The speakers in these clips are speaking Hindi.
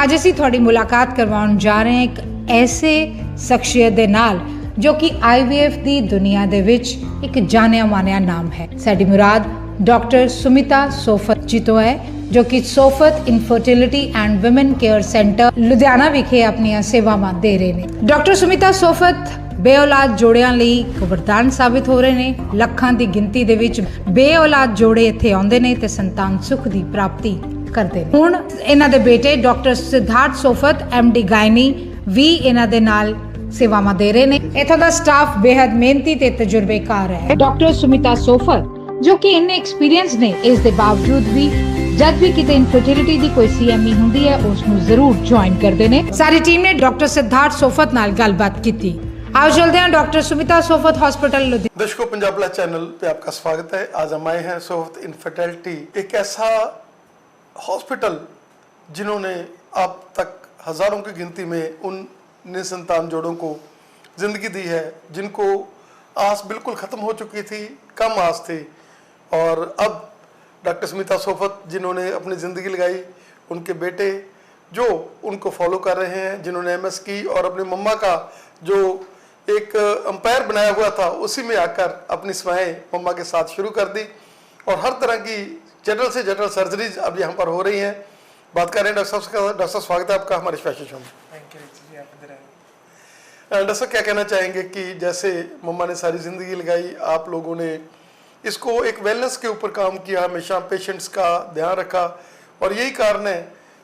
ਅੱਜ ਅਸੀਂ ਤੁਹਾਡੀ ਮੁਲਾਕਾਤ ਕਰਵਾਉਣ ਜਾ ਰਹੇ ਹਾਂ ਇੱਕ ਐਸੇ ਸ਼ਖਸੀਅਤ ਦੇ ਨਾਲ ਜੋ ਕਿ IVF ਦੀ ਦੁਨੀਆ ਦੇ ਵਿੱਚ ਇੱਕ ਜਾਣਿਆ ਮਾਨਿਆ ਨਾਮ ਹੈ। ਸਾਡੀ ਮੁਰਾਦ ਡਾਕਟਰ ਸੁਮਿਤਾ ਸੋਫਤ ਜੀ ਤੋਂ ਹੈ ਜੋ ਕਿ Sofat infertility and woman care centre Ludhiana ਵਿਖੇ ਆਪਣੀਆਂ ਸੇਵਾਵਾਂ ਦੇ ਰਹੇ ਨੇ। ਡਾਕਟਰ ਸੁਮਿਤਾ ਸੋਫਤ ਬੇਔਲਾਦ ਜੋੜਿਆਂ ਲਈ ਇੱਕ ਵਰਦਾਨ ਸਾਬਿਤ ਹੋ ਰਹੇ ਨੇ। ਲੱਖਾਂ ਦੀ ਗਿਣਤੀ ਦੇ ਵਿੱਚ ਬੇਔਲਾਦ ਜੋੜੇ ਇੱਥੇ ਆਉਂਦੇ ਨੇ ਤੇ ਸੰਤਾਨ ਸੁਖ ਦੀ ਪ੍ਰਾਪਤੀ ਕਰਦੇ ਨੇ। ਹੁਣ ਇਹਨਾਂ ਦੇ ਬੇਟੇ doctor Siddharth Sofat MD gynae ਵੀ ਇਹਨਾਂ ਦੇ ਨਾਲ ਸੇਵਾਵਾਂ ਦੇ ਰਹੇ ਨੇ। ਇੱਥੋਂ ਦਾ ਸਟਾਫ ਬੇहद ਮਿਹਨਤੀ ਤੇ ਤਜਰਬੇਕਾਰ ਹੈ। ਡਾਕਟਰ ਸੁਮਿਤਾ ਸੋਫਤ ਜੋ ਕਿ ਇੰਨੇ ਐਕਸਪੀਰੀਅੰਸ ਨੇ, ਇਸ ਦੇ ਬਾਵਜੂਦ ਵੀ ਜਦ ਵੀ ਕਿਤੇ ਇਨਫਰਟਿਲਿਟੀ ਦੀ ਕੋਈ CME ਹੁੰਦੀ ਹੈ ਉਸ ਨੂੰ ਜ਼ਰੂਰ ਜੁਆਇਨ ਕਰਦੇ ਨੇ। ਸਾਰੀ ਟੀਮ ਨੇ ਡਾਕਟਰ ਸਿਧਾਰਥ ਸੋਫਤ ਨਾਲ ਗੱਲਬਾत ਕੀਤੀ। आओ चलते हैं डॉक्टर सुमिता सोफत हॉस्पिटल लुधियाना। दर्शकों, पंजाब प्लस चैनल पे आपका स्वागत है। आज हम आए हैं सोफत इनफर्टिलिटी, एक ऐसा हॉस्पिटल जिन्होंने अब तक हज़ारों की गिनती में उन निसंतान जोड़ों को ज़िंदगी दी है जिनको आस बिल्कुल ख़त्म हो चुकी थी, कम आस थी। और अब डॉक्टर सुमिता सोफत जिन्होंने अपनी ज़िंदगी लगाई, उनके बेटे जो उनको फॉलो कर रहे हैं, जिन्होंने MS की और अपनी मम्मा का जो एक अंपायर बनाया हुआ था उसी में आकर अपनी सेवाएं मम्मा के साथ शुरू कर दी और हर तरह की जटिल से जटिल सर्जरीज अब यहाँ पर हो रही हैं। बात कर रहे हैं डॉक्टर साहब। डॉक्टर साहब, स्वागत है आपका हमारे स्पेशल शो में। थैंक यू जी, आप इधर आए। डॉक्टर साहब, क्या कहना चाहेंगे कि जैसे मम्मा ने सारी ज़िंदगी लगाई, आप लोगों ने इसको एक वेलनेस के ऊपर काम किया, हमेशा पेशेंट्स का ध्यान रखा और यही कारण है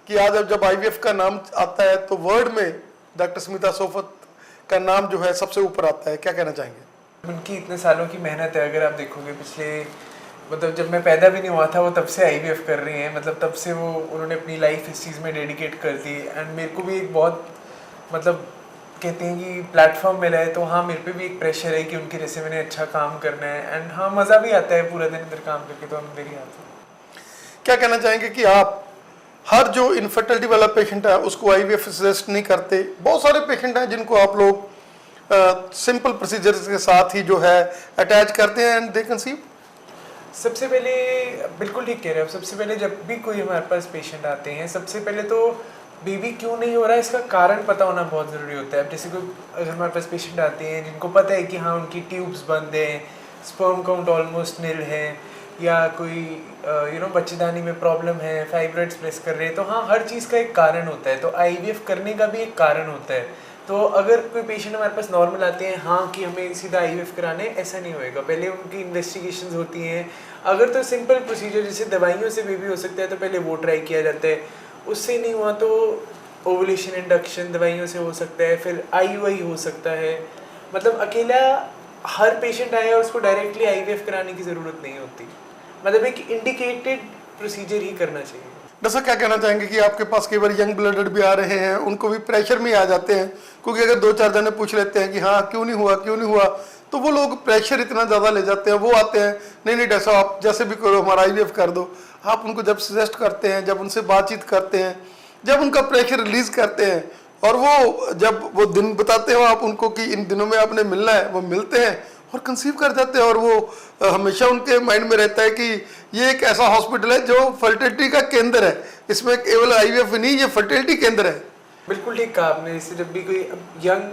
कि आज जब IVF का नाम आता है तो वर्ल्ड में डॉक्टर सुमिता सोफत का नाम जो है सबसे ऊपर आता है। क्या कहना चाहेंगे? उनकी इतने सालों की मेहनत है। अगर आप देखोगे पिछले मतलब जब मैं पैदा भी नहीं हुआ था वो तब से IVF कर रही हैं। मतलब तब से वो उन्होंने अपनी लाइफ इस चीज़ में डेडिकेट कर दी। एंड मेरे को भी एक बहुत मतलब कहते हैं कि प्लेटफॉर्म मिला है, तो हाँ मेरे पे भी एक प्रेशर है कि उनकी जैसे मैंने अच्छा काम करना है। एंड हाँ मज़ा भी आता है पूरा दिन इधर काम करके, तो हम वेरी हैप्पी। क्या कहना चाहेंगे कि आप हर जो इनफर्टिलिटी वाला पेशेंट है उसको IVF सजेस्ट नहीं करते? बहुत सारे पेशेंट हैं जिनको आप लोग सिंपल प्रोसीजर्स के साथ ही जो है अटैच करते हैं एंड दे कंसीव। सबसे पहले बिल्कुल ठीक कह रहे हो। सबसे पहले जब भी कोई हमारे पास पेशेंट आते हैं, सबसे पहले तो बेबी क्यों नहीं हो रहा है इसका कारण पता होना बहुत ज़रूरी होता है। अब जैसे कोई अगर हमारे पास पेशेंट आते हैं जिनको पता है कि हाँ उनकी ट्यूब्स बंद हैं, स्पर्म काउंट ऑलमोस्ट निल है, या कोई बच्चेदानी में प्रॉब्लम है, फाइब्रॉइड्स प्रेस कर रहे हैं, तो हाँ हर चीज़ का एक कारण होता है। तो IVF करने का भी एक कारण होता है। तो अगर कोई पेशेंट हमारे पास नॉर्मल आते हैं हाँ कि हमें सीधा IVF कराने, ऐसा नहीं होएगा। पहले उनकी इन्वेस्टिगेशंस होती हैं। अगर तो सिंपल प्रोसीजर जैसे दवाइयों से बेबी हो सकता है तो पहले वो ट्राई किया जाता है। उससे नहीं हुआ तो ओवुलेशन इंडक्शन दवाइयों से हो सकता है, फिर IUI हो सकता है। मतलब अकेला हर पेशेंट आया उसको डायरेक्टली IVF कराने की ज़रूरत नहीं होती। मतलब एक इंडिकेटेड प्रोसीजर ही करना चाहिए। दरअसल क्या कहना चाहेंगे कि आपके पास कई बार यंग ब्लडेड भी आ रहे हैं, उनको भी प्रेशर में आ जाते हैं, क्योंकि अगर 2-4 जने पूछ लेते हैं कि हाँ क्यों नहीं हुआ क्यों नहीं हुआ, तो वो लोग प्रेशर इतना ज़्यादा ले जाते हैं। वो आते हैं नहीं नहीं डॉक्टर साहब आप जैसे भी करो हमारा IVF कर दो। आप उनको जब सजेस्ट करते हैं, जब उनसे बातचीत करते हैं, जब उनका प्रेशर रिलीज़ करते हैं और वो जब वो दिन बताते हो आप उनको कि इन दिनों में आपने मिलना है, वो मिलते हैं और कंसीव कर जाते हैं। और वो हमेशा उनके माइंड में रहता है कि ये एक ऐसा हॉस्पिटल है जो फर्टिलिटी का केंद्र है, इसमें केवल IVF नहीं, ये फर्टिलिटी केंद्र है। बिल्कुल ठीक कहा आपने। जैसे जब भी कोई यंग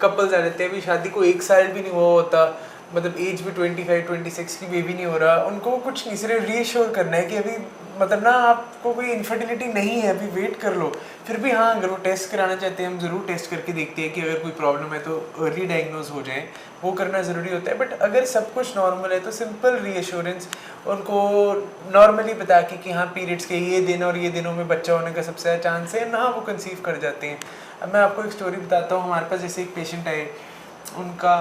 कपल्स आ जाते हैं, अभी शादी को 1 साल भी नहीं हुआ होता, मतलब एज भी 25-26 की बेबी नहीं हो रहा, उनको कुछ नहीं, सिर्फ रीअश्योर करना है कि अभी मतलब ना आपको कोई इन्फर्टिलिटी नहीं है, अभी वेट कर लो। फिर भी हाँ अगर वो टेस्ट कराना चाहते हैं हम ज़रूर टेस्ट करके देखते हैं कि अगर कोई प्रॉब्लम है तो अर्ली डायग्नोज हो जाए, वो करना ज़रूरी होता है। बट अगर सब कुछ नॉर्मल है तो सिंपल रीअश्योरेंस उनको नॉर्मली बता कि हाँ पीरियड्स के ये दिन और ये दिनों में बच्चा होने का सबसे ज़्यादा चांस है ना, वो कंसीव कर जाते हैं। अब मैं आपको एक स्टोरी बताता हूँ। हमारे पास जैसे एक पेशेंट आए, उनका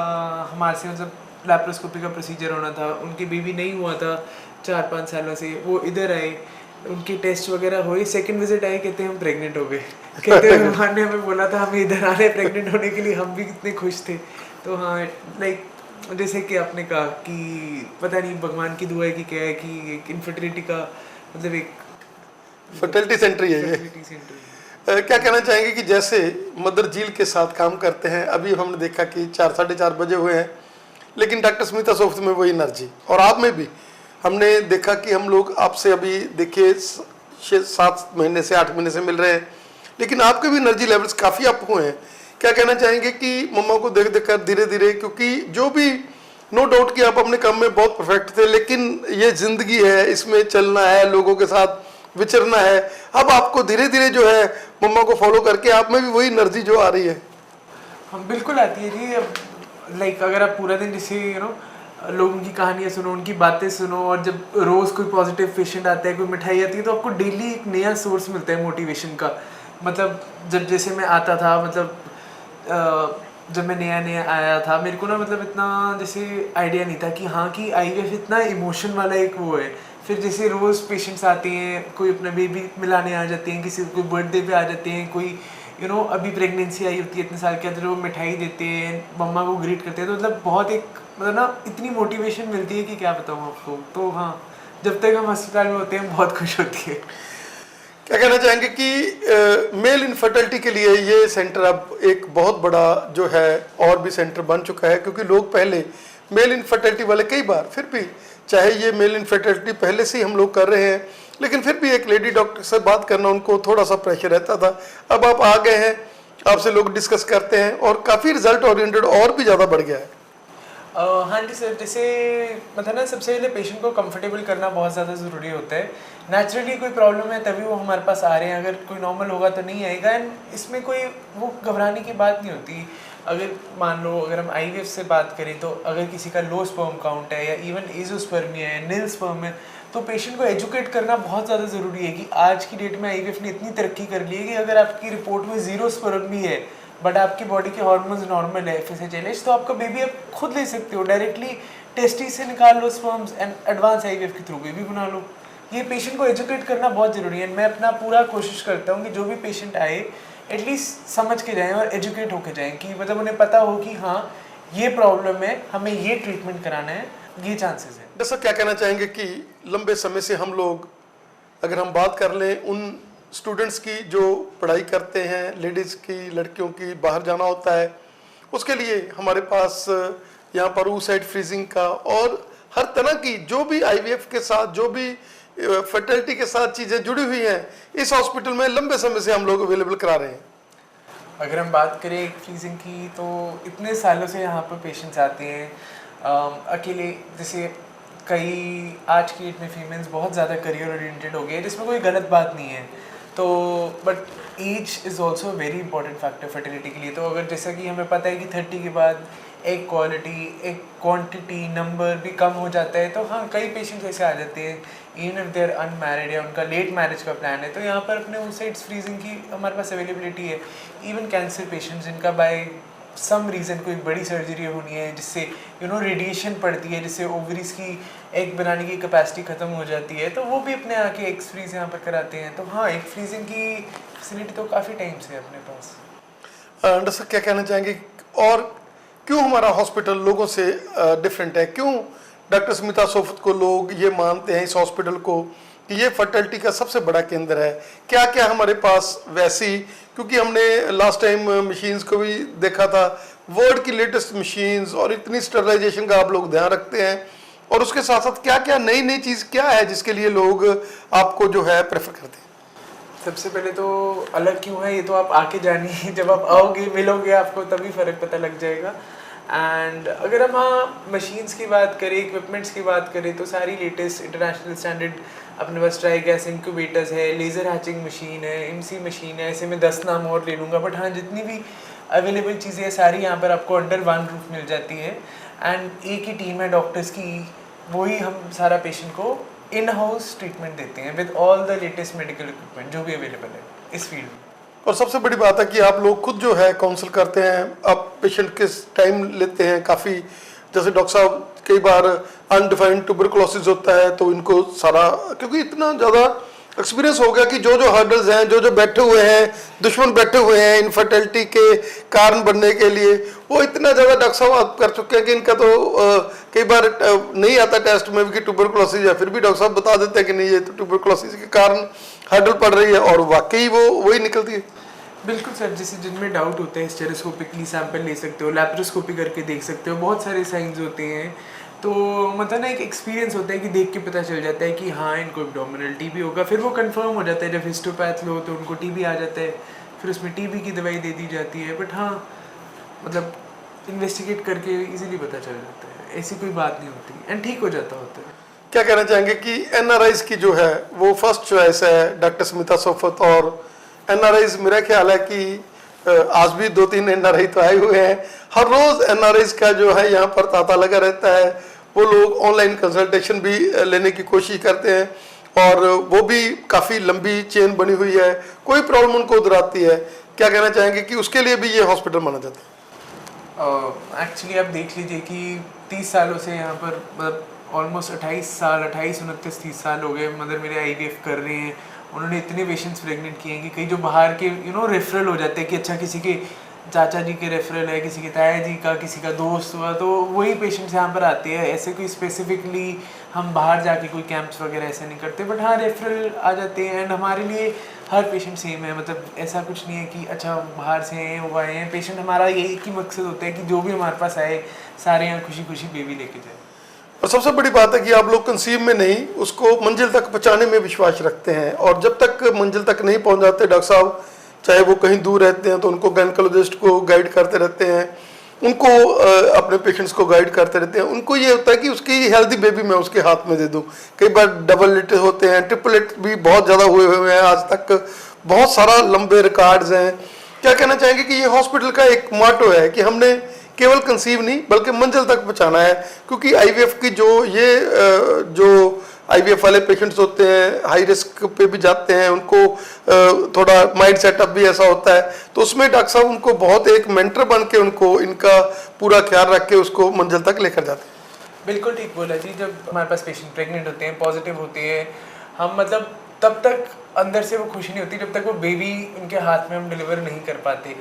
हमारे से मतलब लैप्रोस्कोपी का प्रोसीजर होना था, उनकी बेबी नहीं हुआ था 4-5 सालों से। वो इधर आए, उनके टेस्ट वगैरह हुए, सेकंड विजिट आए, कहते हैं हम प्रेग्नेंट हो गए। कहते हैं भगवान ने हमें बोला था हमें इधर आने प्रेग्नेंट होने के लिए, हम भी कितने खुश थे। तो हाँ लाइक जैसे कि आपने कहा कि पता नहीं भगवान की दुआ है कि क्या है कि एक इनफर्टिलिटी का मतलब एक फर्टिलिटी सेंटर ही है ये। क्या कहना चाहेंगे कि जैसे मदर झील के साथ काम करते हैं, अभी हमने देखा कि 4-4:30 बजे हुए हैं, लेकिन डॉक्टर सुमिता सोफत में वही एनर्जी और आप में भी हमने देखा कि हम लोग आपसे अभी देखिए 6-7 महीने से 8 महीने से मिल रहे हैं, लेकिन आपके भी एनर्जी लेवल्स काफ़ी अप हुए हैं। क्या कहना चाहेंगे कि मम्मा को देख देख कर धीरे धीरे, क्योंकि जो भी नो डाउट कि आप अपने काम में बहुत परफेक्ट थे, लेकिन ये ज़िंदगी है, इसमें चलना है, लोगों के साथ विचरना है, अब आपको धीरे धीरे जो है मम्मा को फॉलो करके आप में भी वही एनर्जी जो आ रही है। हम बिल्कुल आती है जी। अब लाइक अगर आप पूरा दिन जैसे लोगों की कहानियाँ सुनो, उनकी बातें सुनो, और जब रोज़ कोई पॉजिटिव पेशेंट आता है, कोई मिठाई आती है, तो आपको डेली एक नया सोर्स मिलता है मोटिवेशन का। मतलब जब जैसे मैं आता था, मतलब जब मैं नया नया आया था, मेरे को ना मतलब इतना जैसे आइडिया नहीं था कि हाँ कि आईवीएफ इतना इमोशन वाला एक वो है। फिर जैसे रोज़ पेशेंट्स आते हैं, कोई अपना बेबी मिलाने आ जाते हैं, किसी कोई बर्थडे पे आ जाते हैं, कोई अभी प्रेगनेंसी आई होती है इतने साल के अंदर, वो मिठाई देते हैं, मम्मा को ग्रीट करते हैं, तो मतलब बहुत एक मतलब ना इतनी मोटिवेशन मिलती है कि क्या बताऊँ आपको। तो हाँ, जब तक हम अस्पताल में होते हैं बहुत खुश होती है। क्या कहना चाहेंगे कि मेल इनफर्टिलिटी के लिए ये सेंटर अब एक बहुत बड़ा जो है और भी सेंटर बन चुका है, क्योंकि लोग पहले मेल इनफर्टिलिटी वाले कई बार, फिर भी चाहे ये मेल इनफर्टिलिटी पहले से ही हम लोग कर रहे हैं, लेकिन फिर भी एक लेडी डॉक्टर से बात करना उनको थोड़ा सा प्रेशर रहता था। अब आप आ गए हैं, आपसे लोग डिस्कस करते हैं और काफ़ी रिजल्ट ओरिएंटेड और भी ज़्यादा बढ़ गया है। हाँ जी सर, जैसे मतलब ना सबसे पहले पेशेंट को कंफर्टेबल करना बहुत ज़्यादा ज़रूरी होता है। नेचुरली कोई प्रॉब्लम है तभी वो हमारे पास आ रहे हैं, अगर कोई नॉर्मल होगा तो नहीं आएगा। एंड इसमें कोई वो घबराने की बात नहीं होती। अगर मान लो अगर हम आईवीएफ से बात करें, तो अगर किसी का लो स्पर्म काउंट है या इवन एजोस्पर्मिया है, नील स्पर्म है, तो पेशेंट को एजुकेट करना बहुत ज़्यादा ज़रूरी है कि आज की डेट में आईवीएफ ने इतनी तरक्की कर ली है कि अगर आपकी रिपोर्ट में 0 स्पर्म भी है बट आपकी बॉडी के हार्मोन्स नॉर्मल है, FSH तो आपका बेबी आप खुद ले सकते हो, डायरेक्टली टेस्टिस से निकाल लो स्पर्म्स एंड एडवांस आईवीएफ के थ्रू बेबी बना लो। ये पेशेंट को एजुकेट करना बहुत ज़रूरी है। मैं अपना पूरा कोशिश करता हूँ कि जो भी पेशेंट आए एटलीस्ट समझ के जाएँ और एजुकेट होके जाएँ, कि मतलब उन्हें पता हो कि हाँ ये प्रॉब्लम है, हमें ये ट्रीटमेंट कराना है, ये चांसेस है। जैसा क्या कहना चाहेंगे कि लंबे समय से हम लोग, अगर हम बात कर लें उन स्टूडेंट्स की जो पढ़ाई करते हैं, लेडीज़ की, लड़कियों की, बाहर जाना होता है, उसके लिए हमारे पास यहाँ पर oocyte फ्रीजिंग का और हर तरह की जो भी आईवीएफ के साथ, जो भी फर्टिलिटी के साथ चीज़ें जुड़ी हुई हैं, इस हॉस्पिटल में लंबे समय से हम लोग अवेलेबल करा रहे हैं। अगर हम बात करें एग फ्रीजिंग की, तो इतने सालों से यहाँ पर पेशेंट्स आते हैं अकेले। जैसे कई आज की डेट में फीमेल्स बहुत ज़्यादा करियर ओरिएंटेड हो गए, जिसमें कोई गलत बात नहीं है, तो but age is also very important factor fertility के लिए। तो अगर जैसा कि हमें पता है कि 30 के बाद एक क्वालिटी, एक क्वांटिटी, नंबर भी कम हो जाता है, तो हाँ कई पेशेंट्स ऐसे आ जाते हैं even if they are unmarried या उनका लेट मैरिज का प्लान है, तो यहाँ पर अपने oocyte फ्रीजिंग की हमारे पास अवेलेबिलिटी है। इवन कैंसर पेशेंट्स जिनका बाय सम रीज़न कोई बड़ी सर्जरी होनी है, जिससे रेडिएशन पड़ती है, जिससे ओवरीज की एग बनाने की कैपेसिटी ख़त्म हो जाती है, तो वो भी अपने आके एग फ्रीज यहाँ पर कराते हैं। तो हाँ, एग फ्रीजिंग की फैसिलिटी तो काफ़ी टाइम से है अपने पास। डॉक्टर साहब क्या कहना चाहेंगे, और क्यों हमारा हॉस्पिटल लोगों से डिफरेंट है? क्यों डॉक्टर स्मिता सोफत को लोग ये मानते हैं, इस हॉस्पिटल को, कि ये फर्टिलिटी का सबसे बड़ा केंद्र है? क्या क्या हमारे पास वैसी, क्योंकि हमने लास्ट टाइम मशीन्स को भी देखा था, वर्ल्ड की लेटेस्ट मशीन्स, और इतनी स्टरलाइजेशन का आप लोग ध्यान रखते हैं, और उसके साथ साथ क्या क्या नई नई चीज़ क्या है जिसके लिए लोग आपको जो है प्रेफर करते हैं? सबसे पहले तो अलग क्यों है ये तो आप आके जानिए, जब आप आओगे मिलोगे आपको तभी फ़र्क पता लग जाएगा। एंड अगर हम हाँ मशीन्स की बात करें, इक्विपमेंट्स की बात करें, तो सारी लेटेस्ट इंटरनेशनल स्टैंडर्ड अपने पास ट्राई गैस इंक्यूबेटर्स है, लेज़र हैचिंग मशीन है, MC मशीन है, ऐसे मैं 10 नाम और ले लूँगा, बट हाँ जितनी भी अवेलेबल चीज़ें हैं सारी यहाँ पर आपको अंडर वन रूफ मिल जाती है। एंड एक ही टीम है डॉक्टर्स की, वही हम सारा पेशेंट को इन हाउस ट्रीटमेंट देते हैं with all the latest medical equipment जो भी अवेलेबल है इस फील्ड में। और सबसे बड़ी बात है कि आप लोग खुद जो है काउंसिल करते हैं, आप पेशेंट के टाइम लेते हैं काफ़ी। जैसे डॉक्टर साहब कई बार अनडिफाइंड ट्यूबरकुलोसिस होता है, तो इनको सारा, क्योंकि इतना ज़्यादा एक्सपीरियंस हो गया कि जो जो हर्डल्स हैं, जो जो बैठे हुए हैं, दुश्मन बैठे हुए हैं इनफर्टिलिटी के कारण बनने के लिए, वो इतना ज़्यादा डॉक्टर साहब आप कर चुके हैं कि इनका तो कई बार नहीं आता टेस्ट में भी कि ट्यूबरकुलोसिस है, फिर भी डॉक्टर साहब बता देते हैं कि नहीं ये तो ट्यूबरकुलोसिस के कारण हर्डल पड़ रही है, और वाकई वो वही निकलती है। बिल्कुल सर, जैसे जिनमें डाउट होता है स्टेरोस्कोपिकली सैंपल ले सकते हो, लैप्रोस्कोपी करके देख सकते हो, बहुत सारे साइंस होते हैं, तो मतलब ना एक एक्सपीरियंस होता है कि देख के पता चल जाता है कि हाँ इनको एब्डोमिनल टीबी होगा। फिर वो कंफर्म हो जाता है, जब हिस्टोपैथ लो तो उनको टीबी आ जाता है, फिर उसमें टीबी की दवाई दे दी जाती है, बट हाँ मतलब इन्वेस्टिगेट करके इजीली पता चल जाता है, ऐसी कोई बात नहीं होती एंड ठीक हो जाता होता है। क्या कहना चाहेंगे कि एनआरआईज की जो है वो फर्स्ट चॉइस है डॉक्टर स्मिता सोफत, और एनआरआईज मेरा ख्याल है कि आज भी 2-3 एनआरआई तो आए हुए हैं, हर रोज एनआरआईज का जो है यहाँ पर तांता लगा रहता है। वो लोग ऑनलाइन कंसल्टेशन भी लेने की कोशिश करते हैं और वो भी काफ़ी लंबी चेन बनी हुई है, कोई प्रॉब्लम उनको उधर आती है। क्या कहना चाहेंगे कि उसके लिए भी ये हॉस्पिटल माना जाता है? एक्चुअली आप देख लीजिए कि 30 सालों से यहाँ पर मतलब ऑलमोस्ट 28-29-30 साल हो गए मदर मेरे आईवीएफ कर रहे हैं। उन्होंने इतने पेशेंट्स प्रेग्नेंट किए हैं कि कई जो बाहर के रेफरल हो जाते हैं कि अच्छा किसी के चाचा जी के रेफरल है, किसी के ताया जी का, किसी का दोस्त हुआ, तो वही पेशेंट्स यहाँ पर आते हैं। ऐसे कोई स्पेसिफिकली हम बाहर जाके कोई कैंप्स वगैरह ऐसे नहीं करते, बट हाँ रेफरल आ जाते हैं एंड हमारे लिए हर पेशेंट सेम है। मतलब ऐसा कुछ नहीं है कि अच्छा बाहर से हैं वो आए हैं। पेशेंट हमारा यही एक ही मकसद होता है कि जो भी हमारे पास आए सारे यहाँ खुशी खुशी बेबी लेके जाए। और सबसे बड़ी बात है कि आप लोग कंसीव में नहीं, उसको मंजिल तक पहुँचाने में विश्वास रखते हैं, और जब तक मंजिल तक नहीं पहुँच जाते डॉक्टर साहब, चाहे वो कहीं दूर रहते हैं तो उनको गायनेकोलॉजिस्ट को गाइड करते रहते हैं, उनको अपने पेशेंट्स को गाइड करते रहते हैं। उनको ये होता है कि उसकी हेल्दी बेबी मैं उसके हाथ में दे दूं। कई बार डबल होते हैं, ट्रिपलेट भी बहुत ज़्यादा हुए हैं, आज तक बहुत सारा लंबे रिकॉर्ड्स हैं। क्या कहना चाहेंगे कि ये हॉस्पिटल का एक मोटो है कि हमने केवल कंसीव नहीं बल्कि मंजिल तक पहुँचाना है, क्योंकि आईवीएफ की जो आईवीएफ वाले पेशेंट्स होते हैं हाई रिस्क पे भी जाते हैं, उनको थोड़ा माइंड सेटअप भी ऐसा होता है, तो उसमें डॉक्टर साहब उनको बहुत एक मेंटर बन के उनको इनका पूरा ख्याल रख के उसको मंजिल तक लेकर जाते हैं। बिल्कुल ठीक बोला जी। जब हमारे पास पेशेंट प्रेग्नेंट होते हैं, पॉजिटिव होते हैं, हम मतलब तब तक अंदर से वो खुशी नहीं होती जब तक वो बेबी उनके हाथ में हम डिलीवर नहीं कर पाते।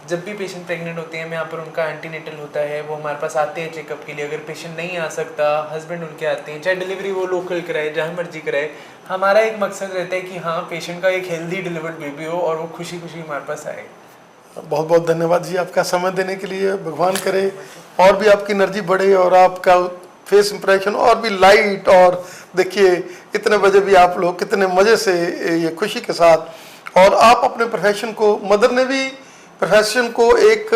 जब भी पेशेंट प्रेग्नेंट होते हैं, यहाँ पर उनका एंटीनेटल होता है, वो हमारे पास आते हैं चेकअप के लिए। अगर पेशेंट नहीं आ सकता, हस्बैंड उनके आते हैं, चाहे डिलीवरी वो लोकल कराए जहाँ मर्जी कराए। हमारा एक मकसद रहता है कि हाँ पेशेंट का एक हेल्दी डिलीवर्ड बेबी हो और वो खुशी खुशी हमारे पास आए। बहुत बहुत धन्यवाद जी आपका समय देने के लिए। भगवान करे और भी आपकी एनर्जी बढ़े और आपका फेस इंप्रेशन और भी लाइट, और देखिए इतने बजे भी आप लोग कितने मज़े से ये खुशी के साथ, और आप अपने प्रोफेशन को, मदर ने भी प्रोफेशन को एक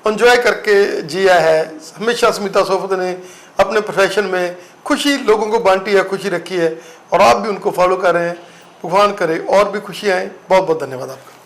एंजॉय करके जिया है। हमेशा स्मिता सोफत ने अपने प्रोफेशन में खुशी लोगों को बांटी है, खुशी रखी है, और आप भी उनको फॉलो कर रहे हैं। भगवान करे और भी खुशी आए। बहुत बहुत धन्यवाद आपका।